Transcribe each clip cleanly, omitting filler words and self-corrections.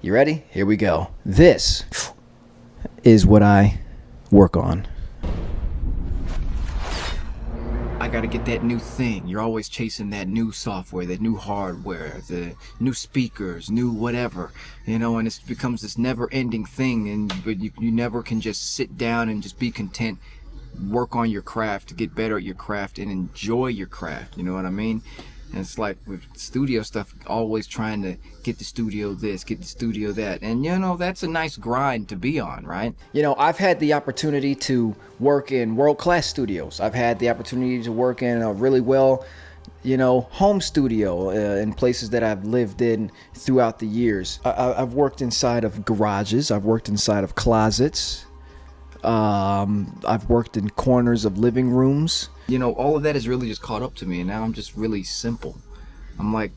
You ready? Here we go. This is what I work on. I gotta get that new thing. You're always chasing that new software, that new hardware, the new speakers, new whatever, you know, and it becomes this never-ending thing, and but you never can just sit down and just be content, work on your craft, to get better at your craft and enjoy your craft, you know what I mean? And it's like with studio stuff, always trying to get the studio this, get the studio that. And, you know, that's a nice grind to be on, right? You know, I've had the opportunity to work in world-class studios. I've had the opportunity to work in a really well, you know, home studio in places that I've lived in throughout the years. I've worked inside of garages. I've worked inside of closets. I've worked in corners of living rooms. You know, all of that has really just caught up to me, and now I'm just really simple. I'm like,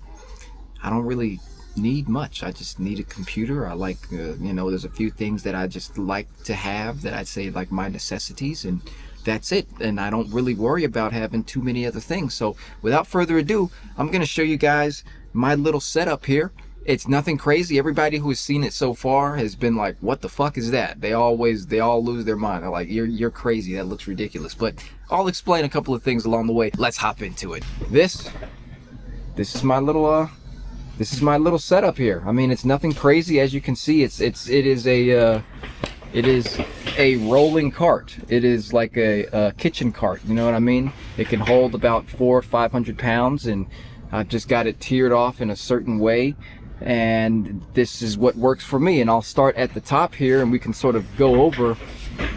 I don't really need much. I just need a computer. I like, you know, there's a few things that I just like to have that I'd say like my necessities, and that's it. And I don't really worry about having too many other things. So without further ado, I'm going to show you guys my little setup here. It's nothing crazy. Everybody who has seen it so far has been like, what the fuck is that? They all lose their mind. They're like, you're crazy. That looks ridiculous. But I'll explain a couple of things along the way. Let's hop into it. This is my little setup here. I mean, it's nothing crazy. As you can see, it is a rolling cart. It is like a kitchen cart. You know what I mean? It can hold about 400 or 500 pounds, and I've just got it tiered off in a certain way. And this is what works for me. And I'll start at the top here, and we can sort of go over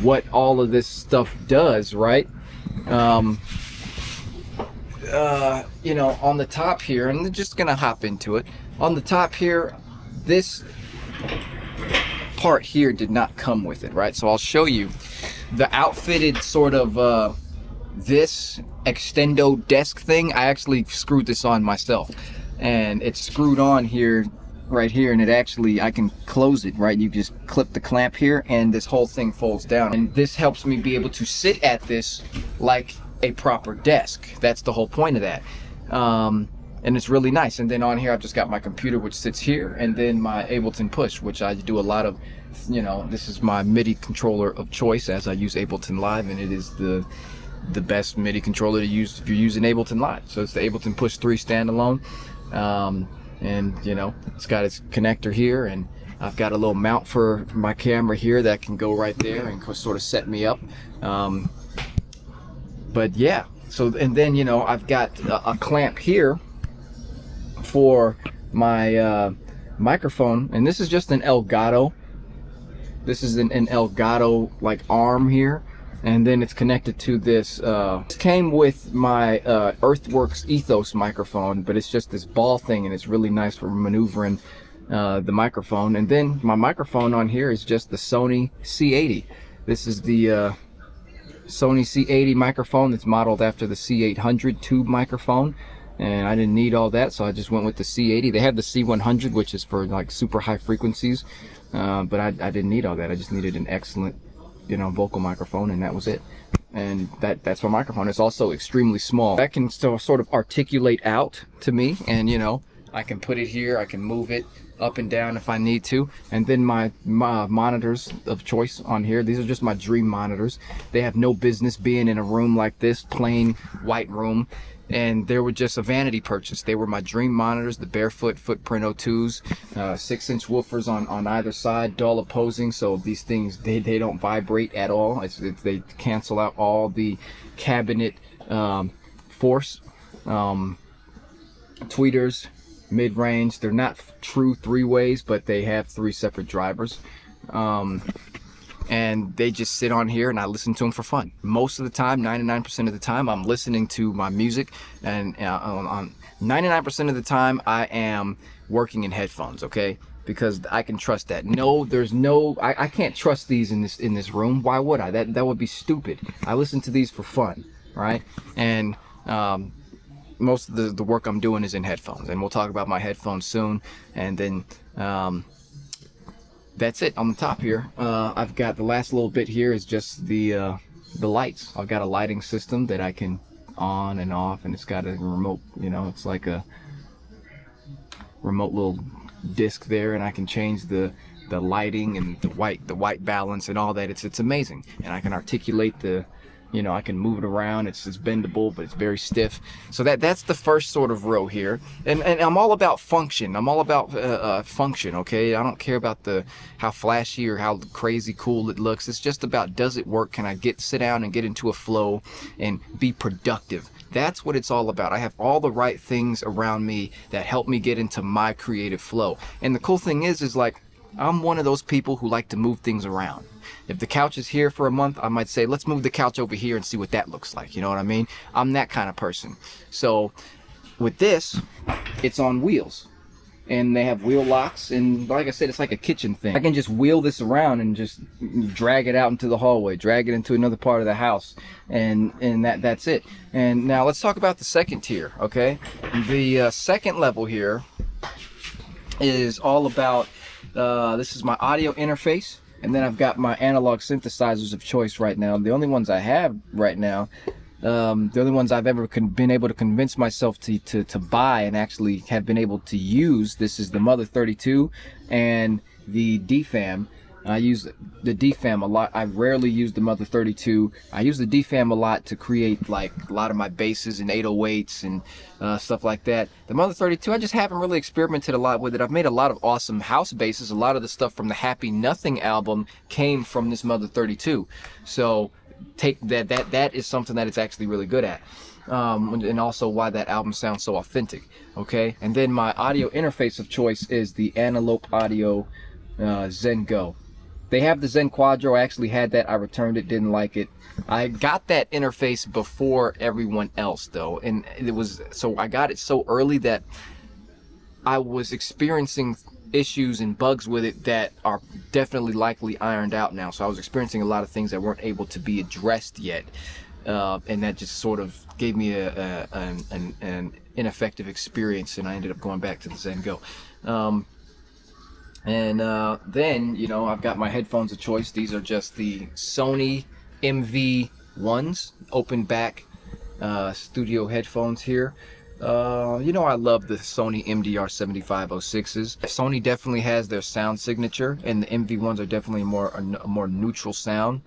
what all of this stuff does, right? You know, on the top here, and I'm just gonna hop into it. On the top here, this part here did not come with it, right? So I'll show you the outfitted sort of this extendo desk thing. I actually screwed this on myself, and it's screwed on here, right here, and it actually, I can close it, right? You just clip the clamp here, and this whole thing folds down, and this helps me be able to sit at this like a proper desk. That's the whole point of that. And it's really nice. And then on here I've just got my computer, which sits here, and then my Ableton Push, which I do a lot of, you know, this is my MIDI controller of choice, as I use Ableton Live, and it is the best MIDI controller to use if you're using Ableton Live. So it's the Ableton Push 3 standalone, and you know, it's got its connector here, and I've got a little mount for my camera here that can go right there and sort of set me up. But yeah, so, and then, you know, I've got a clamp here for my microphone, and this is just an Elgato. This is an Elgato like arm here, and then it's connected to this. This came with my Earthworks Ethos microphone, but it's just this ball thing, and it's really nice for maneuvering the microphone. And then my microphone on here is just the Sony C80. This is the Sony C80 microphone that's modeled after the C800 tube microphone, and I didn't need all that, so I just went with the C80. They have the C100, which is for like super high frequencies, but I didn't need all that. I just needed an excellent, you know, vocal microphone, and that was it. And that's my microphone. It's also extremely small. That can still sort of articulate out to me, and you know, I can put it here, I can move it up and down if I need to. And then my monitors of choice on here, these are just my dream monitors. They have no business being in a room like this, plain white room, and they were just a vanity purchase. They were my dream monitors, the Barefoot Footprint 02s, 6-inch woofers on either side, dual opposing, so these things, they don't vibrate at all. They cancel out all the cabinet force. Tweeters, mid-range. They're not true 3-ways, but they have 3 separate drivers, and they just sit on here, and I listen to them for fun. Most of the time, 99% of the time, I'm listening to my music, and on 99% of the time I am working in headphones, okay? Because I can trust that. No, there's no, I can't trust these in this room. Why would I? That would be stupid. I listen to these for fun, right? And most of the work I'm doing is in headphones, and we'll talk about my headphones soon. And then that's it on the top here. I've got the last little bit here is just the lights. I've got a lighting system that I can on and off, and it's got a remote, you know, it's like a remote little disc there, and I can change the lighting and the white balance and all that. It's amazing, and I can articulate the, you know, I can move it around. It's bendable, but it's very stiff. So that's the first sort of row here. And I'm all about function. I'm all about function, okay? I don't care about how flashy or how crazy cool it looks. It's just about, does it work? Can I sit down and get into a flow and be productive? That's what it's all about. I have all the right things around me that help me get into my creative flow. And the cool thing is like, I'm one of those people who like to move things around. If the couch is here for a month, I might say, let's move the couch over here and see what that looks like. You know what I mean? I'm that kind of person. So with this, it's on wheels. And they have wheel locks. And like I said, it's like a kitchen thing. I can just wheel this around and just drag it out into the hallway, drag it into another part of the house. And that's it. And now let's talk about the second tier, okay? The second level here is all about, this is my audio interface. And then I've got my analog synthesizers of choice right now. The only ones I have right now, the only ones I've ever been able to convince myself to buy and actually have been able to use, this is the Mother 32 and the DFAM. I use the DFAM a lot. I rarely use the Mother 32. I use the DFAM a lot to create like a lot of my basses and 808s and stuff like that. The Mother 32, I just haven't really experimented a lot with it. I've made a lot of awesome house basses. A lot of the stuff from the Happy Nothing album came from this Mother 32. So take that is something that it's actually really good at. And also why that album sounds so authentic. Okay, and then my audio interface of choice is the Antelope Audio Zen Go. They have the Zen Quadro. I actually had that. I returned it, didn't like it. I got that interface before everyone else though, and I got it so early that I was experiencing issues and bugs with it that are definitely likely ironed out now. So I was experiencing a lot of things that weren't able to be addressed yet, and that just sort of gave me an ineffective experience, and I ended up going back to the Zen Go. Then, you know, I've got my headphones of choice. These are just the Sony MV1s, open back studio headphones here. You know, I love the Sony MDR 7506s. Sony definitely has their sound signature, and the MV1s are definitely a more neutral sound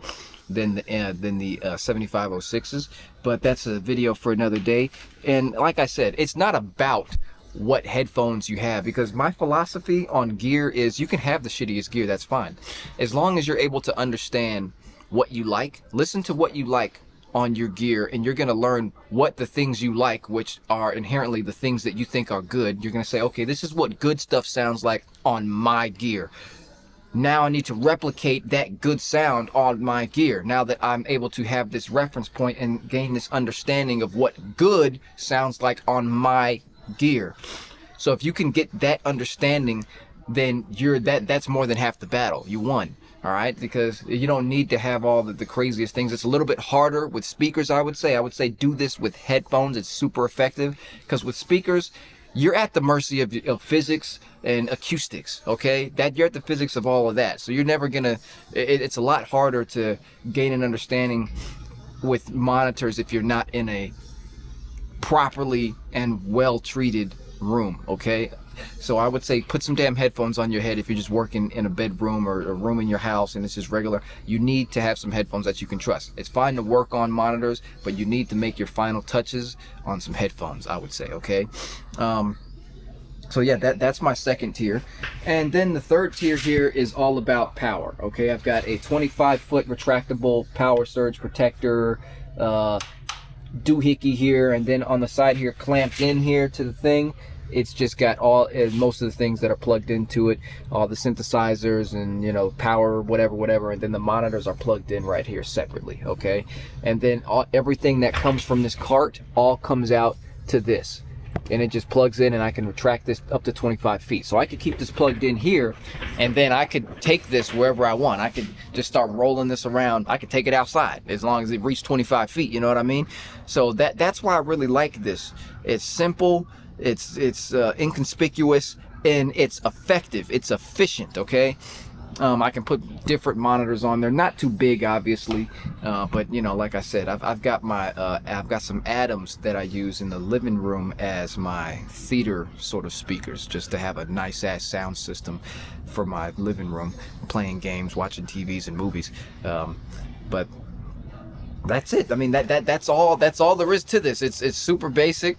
than the 7506s. But that's a video for another day. And like I said, it's not about what headphones you have, because my philosophy on gear is you can have the shittiest gear, that's fine, as long as you're able to understand what you like. Listen to what you like on your gear, and you're going to learn what the things you like, which are inherently the things that you think are good. You're going to say, okay, this is what good stuff sounds like on my gear. Now I need to replicate that good sound on my gear, now that I'm able to have this reference point and gain this understanding of what good sounds like on my gear. So if you can get that understanding, then that's more than half the battle. You won. All right, because you don't need to have all the craziest things. It's a little bit harder with speakers, I would say do this with headphones. It's super effective, because with speakers you're at the mercy of physics and acoustics, okay? You're at the physics of all of that. So you're never gonna, it's a lot harder to gain an understanding with monitors if you're not in a properly and well treated room, okay? So I would say put some damn headphones on your head if you're just working in a bedroom or a room in your house and it's just regular. You need to have some headphones that you can trust. It's fine to work on monitors, but you need to make your final touches on some headphones, I would say, okay? So yeah, that's my second tier. And then the third tier here is all about power, okay? I've got a 25-foot retractable power surge protector doohickey here, and then on the side here, clamped in here to the thing, it's just got most of the things that are plugged into it, all the synthesizers and, you know, power, whatever, and then the monitors are plugged in right here separately, okay? And then everything that comes from this cart all comes out to this, and it just plugs in, and I can retract this up to 25 feet. So I could keep this plugged in here, and then I could take this wherever I want. I could just start rolling this around. I could take it outside as long as it reached 25 feet, you know what I mean? So that's why I really like this. It's simple, it's inconspicuous, and it's effective, it's efficient, okay? I can put different monitors on there, not too big obviously, but you know, like I said, I've got my I've got some Adams that I use in the living room as my theater sort of speakers, just to have a nice ass sound system for my living room, playing games, watching TVs and movies. But that's it. I mean, that's all there is to this. It's super basic,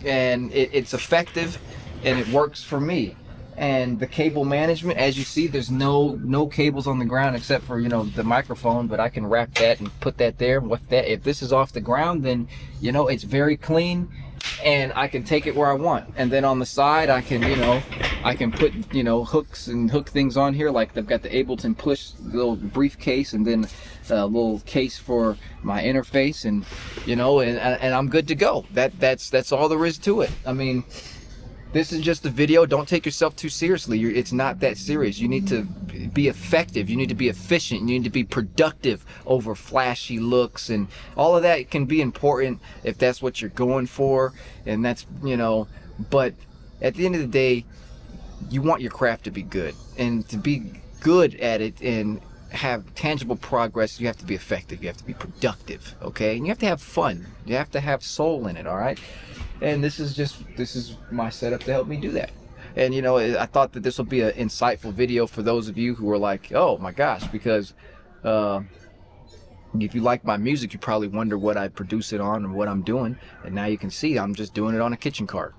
and it's effective, and it works for me. And the cable management, as you see, there's no cables on the ground except for, you know, the microphone, but I can wrap that and put that there. If this is off the ground, then, you know, it's very clean, and I can take it where I want. And then on the side, I can, you know, I can put, you know, hooks and hook things on here, like they've got the Ableton Push little briefcase, and then a little case for my interface, and, you know, and I'm good to go. That's all there is to it. I mean, this is just a video. Don't take yourself too seriously. It's not that serious. You need to be effective. You need to be efficient. You need to be productive over flashy looks, and all of that can be important if that's what you're going for. And that's, you know, but at the end of the day, you want your craft to be good, and to be good at it and have tangible progress, you have to be effective. You have to be productive, okay? And you have to have fun. You have to have soul in it, all right? And this is my setup to help me do that. And, you know, I thought that this will be an insightful video for those of you who are like, oh my gosh, because if you like my music, you probably wonder what I produce it on and what I'm doing. And now you can see I'm just doing it on a kitchen cart.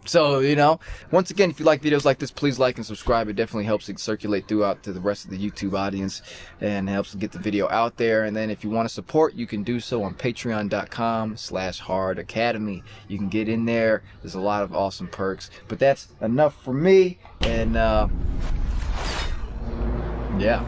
So, you know, once again, if you like videos like this, please like and subscribe. It definitely helps it circulate throughout to the rest of the YouTube audience, and helps get the video out there. And then if you want to support, you can do so on patreon.com/hardacademy. You can get in there. There's a lot of awesome perks. But that's enough for me. And yeah.